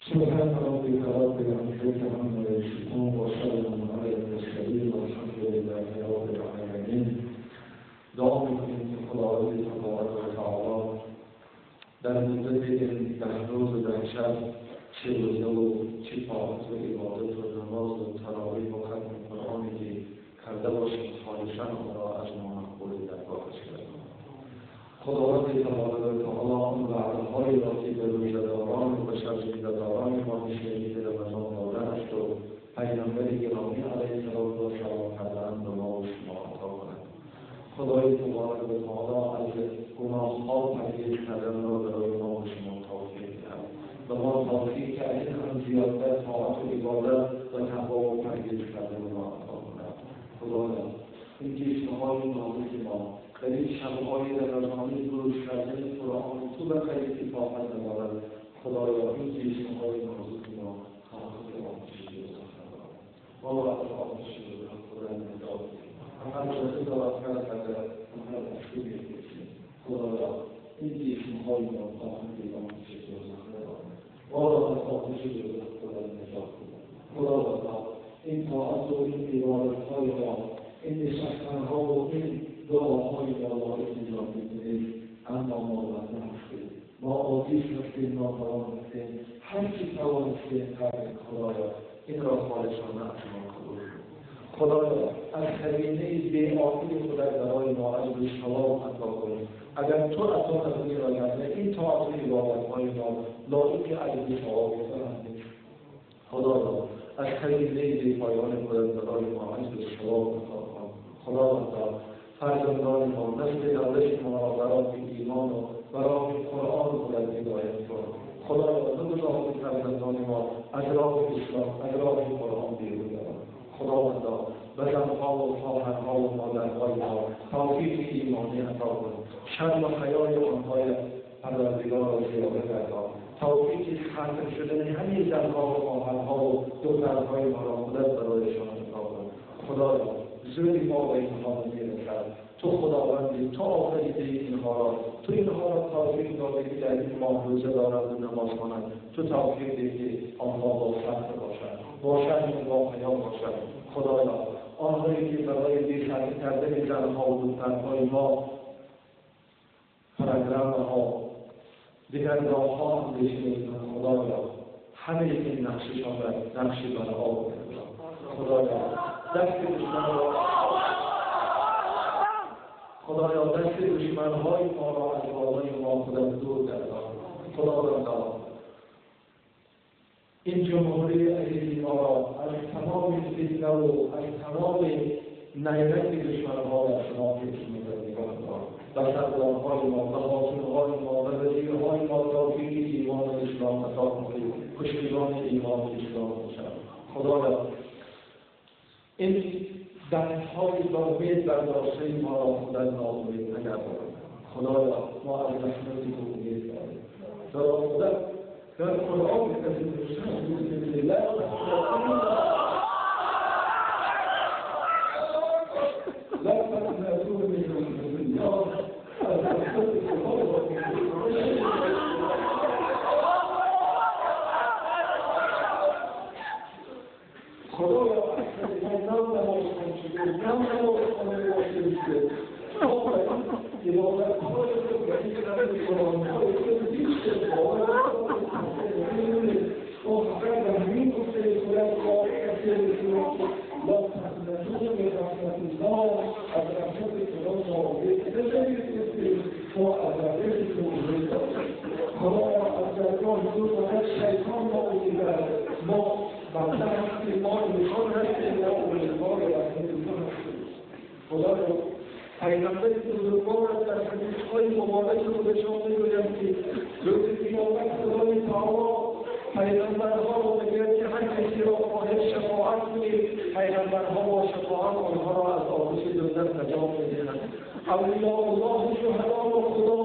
سبحان ربك رب العزة عما يصفون وسلام على المرسلين والحمد لله رب العالمين. دعا می‌کنیم که خداوند تبارک و تعالی در مدت این 10 روز و 10 شب چه روزه و چه طاعت و عبادت و نماز و تراویح و ختم قرآنی که کرده باشیم خالصاً آن را از ما مقبول درگاهش کنیم. خداوند تبارک و تعالی آن وعده‌هایی را که به روزه‌داران و به شرم‌زدگان ما شنیده به رمضان داده است و پیامبر گرامی علیه السلام کرده‌اند به ما و شما عطا کند. خدای تبارک و تعالی از گناه‌ها پرهیز کردن را برای ما و شما توفیق دهد و ما توفیق که از این هم زیادتر طاعت و عبادت و تقوا و پرهیز کردن را عطا کند. خدایا این جسم‌های نازک ما در این شب‌های رمضانی روز کردن قرآن تو به خیر کفایت نماید. خدایا این جسم‌های نازک ما خواهد آموزش بزرگ ما را از آموزش بزرگ خدای نجات بدهید. هر جا دارد کرده هر مشکل بگیریم. خدایا این جسم‌های ما خواهد آموزش بزرگ ما را از آموزش بزرگ خدای نجات بدهید. خدایا این طاعت و این عبادت‌های ما این نشستن‌ها و این دعاهای بالای انجام می‌دهید، اما ما وقت هستیم، ما عاجز هستیم، ناتوان هستیم، هر چی توانستیم کردیم. خدایا این را خالصانه از ما قبول کن. خدایا از هزینه بی‌آبی خودت برای ما از روی ثواب عطا کن. اگر تو عطا نکنی این طاعت و عبادت‌های ما لایق اجر ثواب خودت. خدایا از هزینه بی‌پایان خودت برای ما از روی ثواب عطا کن. خدایا فرزندان ما نسل دولت ما را برای ایمان و برای قرآن خودت هدایت کن. خدایا بگذار که فرزندان ما از راه اسلام از راه قرآن بیرون روند. خداوندا به زنها و خواهرها و مادرهای ما توفیق ایمانی عطا کن. شرم و حیای آنهای پروردگار را زیاده گردان. توفیق ختم شدن همین زنها و خواهرها و دخترهای ما را خودت برایشان عطا کن. خدایا زودی ما به اینها میرسد. تو خداوندی، تو آفریده اینها را، تو اینها را توفیق داده که در این ماه روزه دارند و نماز کنند. تو توفیق دهی که آنها با صبر باشند، با شرم و با حیا باشند. خدایا آنهایی که برای بی‌خرج کردن زنها و دخترهای ما پروگرام‌ها دیگر راه‌ها اندیشه می‌کنند. خدایا همه این نقششان را نقشی برها بکنند. خدایا دست دشمن‌های ما را از بالای ما خودت دور گردان. خداوندا این جمهوری عزیز ما را از تمام فتنه و از تمام نیرنگ دشمن‌ها در شما حفظ می‌دارد. و سردارهای ما و حاکم‌های ما و وزیرهای ما توفیق ایمان و اسلام عطا کنید. کشتگان ایمان و اسلام باشند. خدایا این دست‌های باید برداشته ما را خودت ناامید نگردان. خدایا ما از رحمتی تو امید داریم. خداوند در قرآن می‌گوید بسم الله لا تقنطوا من رحمة الله خدایا پیغمبر بزرگوار در حدیث‌های مبارک رو به شما می‌گوید که روز قیامت خدای تعالی پیغمبرها رو می‌گوید که هر کسی را خواهد شفاعت کنید، پیغمبرها با شفاعت آنها را از آتش دوزخ نجات می‌دهند. اولیاء الله شهدا و خدا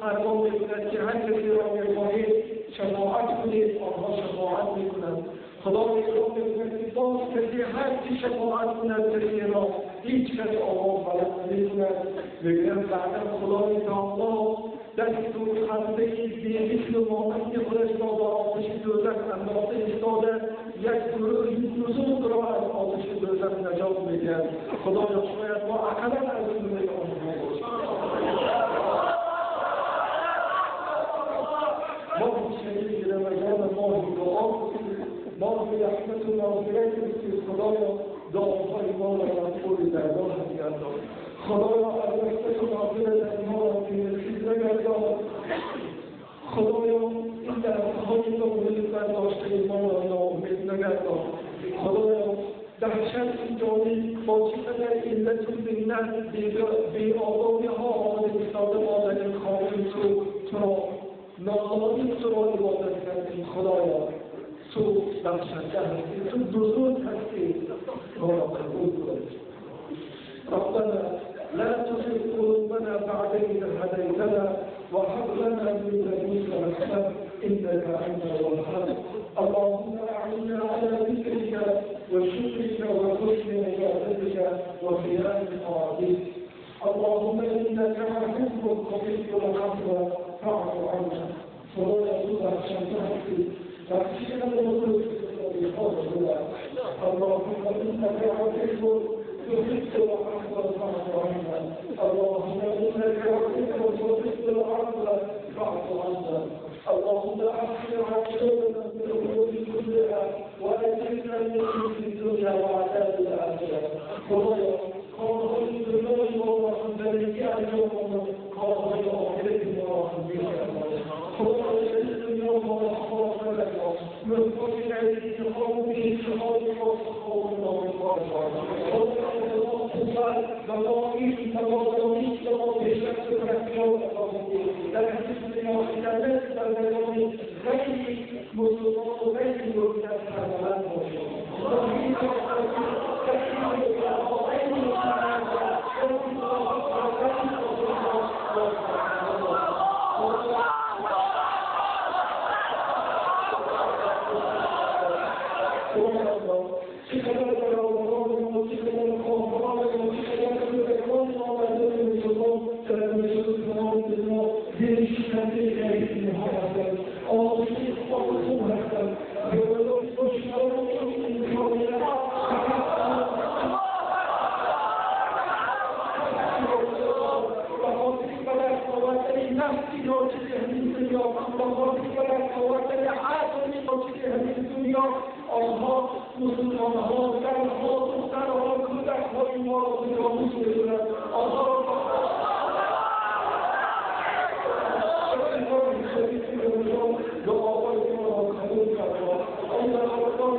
فرمان می‌کند که هر کسی را می‌خواهید شفاعت کنید، آنها شفاعت می‌کنند. خدا می‌خواهد که باز کسی هر کی شفاعت کند کسی را هیچ کس آواز بلند نمی‌کند. می‌گویند بعدا خدای تعالی دستور حمله‌ای بی‌مثل و مانند خودش را با آتش دوزخ انداخته ایستاده، یک گروه بزرگ را از آتش دوزخ نجات می‌دهد. خدایا شاید ما اقلا از جمله آنها باشیم. ما شهید رمضان ماه دعا کنیم، ماه رحمت و مغفرت بسید. خدایا دعاهای ما را مقبول درگاهت گردان. خدایا از رحمت و مغفرت ما را بی‌نصیب نگردان. خدایا این دردهای را مورد برداشته ما را ناامید نگردان. خدایا در شرط جانی با چقدر علت و ذلت بی‌آبادی ها آمده ایستاده ما در این خانه تو را ناظرین تو را عبادت کردیم. خدایا تو بخشنده هستی، تو بزرگ هستی، ما را قبول کن. ربنا لا تزغ قلوبنا بعد إذ هديتنا وهب لنا من لدنك رحمة إنك أنت الوهاب. اللهم أعنا على ذكرك وشكرك وحسن عبادتك وقيام طاعتك. اللهم إنك عفو قريب العفو فاعف عنا. فلا يصلح شمسك فاكشف الوجود بفضل. اللهم إنك عفو تحب العفو فاعف عنا. اللهم إنك عفو تحب العفو فاعف عنا. اللهم أحسن عاقبتنا في الأمور كلها وأجرنا من خزي الدنيا وعذاب الآخرة. خدایا کارهای دنیای ما را زندگی انجام آمد، کارهای آخرت ما را بیامد. خدایا این دنیا ما را خاص نگردان، ملکات انتخاب و انتخاب ما خاص نامکار خدایا بلایی توانایی را به شخص رسول در حسن آخرت در بیانی غیر مسلمان و غیر مرتد حملت باشد. آنها مسلمانها زنها دخترها کودکهای ما را به ناموس می‌دونند. آنها را دعاهای ما را قبول فرما. آن درخواستان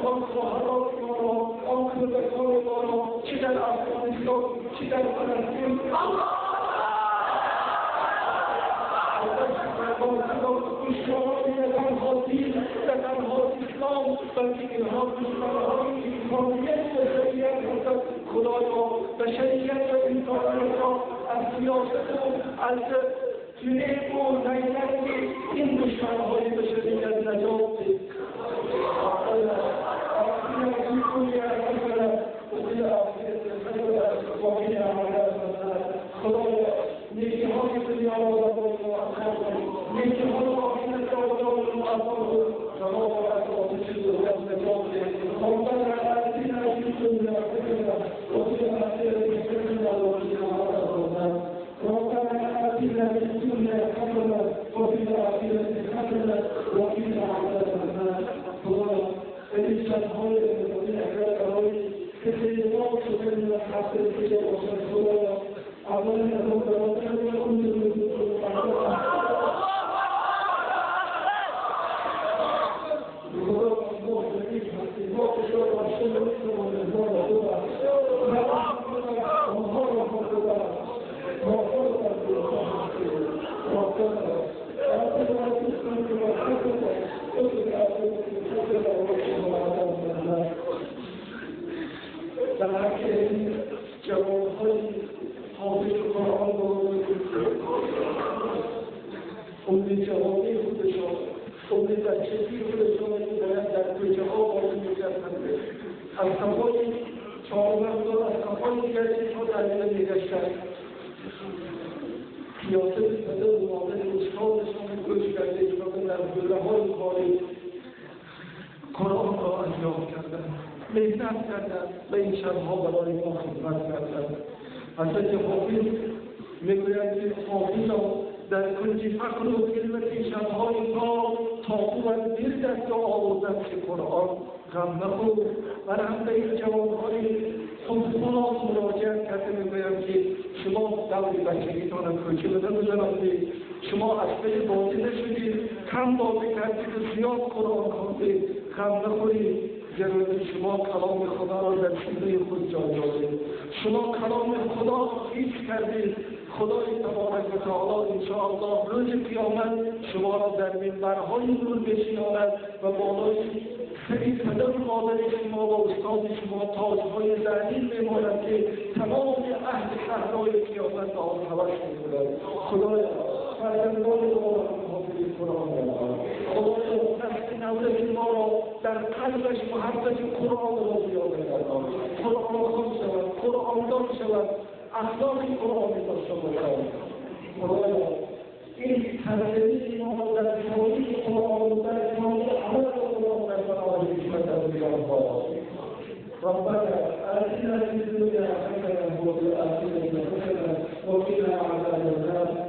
آن خواهران ما را، آن کودکان ما را چه در افغانستان چه در فلسطین تنها اسلام بلکه اینها دشمنان انسانیت و بشریت هستند. خدایا بشریت و انسانیت را از سیاست و از فریب و زینت این دشمنهای بشریت نجات ده. خدایا نیکی‌های دنیا را بزرگ و اصحاب نیکی‌های آخرت را بزرگ و اصحاب جناب از آتش دوزخ نجات ده. ربنا آتنا فی الدنیا حسنة وفی الآخرة حسنة وقنا عذاب النار. ربنا آتنا في الدنيا حسنة وفي الآخرة حسنة وقنا عذاب النار. خدایا این شب‌های احیای کسی ما شده من حاصل شده باشد. خدایا اولا از برادران خود امید جوانی خودشان، امید بچگی خودشان که باید در کوچه ها باقی می‌کردند. از هوای چهارمردان، از هوای گردش ها در میان می‌گشتند. سیاست پدر و مادر استادشان رو کش کرده ایستاده در دوره‌های کاری قرآن را انجام کردن، محنت کردن و این شبها برای ما خدمت کردن. حضرت حافظ میگوید که حافظ در کنج فقر و خلوت شبهای تا او از دل دست آوردن که قرآن غم نخور و هم به این جوانهای خودخونات مراجعت کرده میگویم که شما دور بچگیتان از کوچه بزنید، شما از پی بازی نشدید، کم بازی کردید و زیاد قرآن خوندید، غم نخورید. جناب شما کلام خدا را در سینه خود جای دادید، شما کلام خدا را حفظ کردید. خدای تبارک و تعالی انشاءالله روز قیامت شما را در منبرهای نور بنشاند و بالای سری پدر و مادر شما و استاد شما تاج‌های ذلیل می‌ماند که تمام اهل صحرای قیامت به آن هوس می‌کنند. خدایا فرزندان ما را حافظ قرآن بنما. خدایا نسل نوزد ما را در قلبش محبت قرآن را زیاده فرما. قرآن خوان شود، قرآن دان شود، اخلاق قرآن داشته باشد. خدایا این تنظیمی ما در تاریخ قرآن در تاریخ عمل قرآن در برای حکمت از بیان باید. ربنا آتنا في الدنيا حسنة وفي الآخرة حسنة وقنا عذاب النار.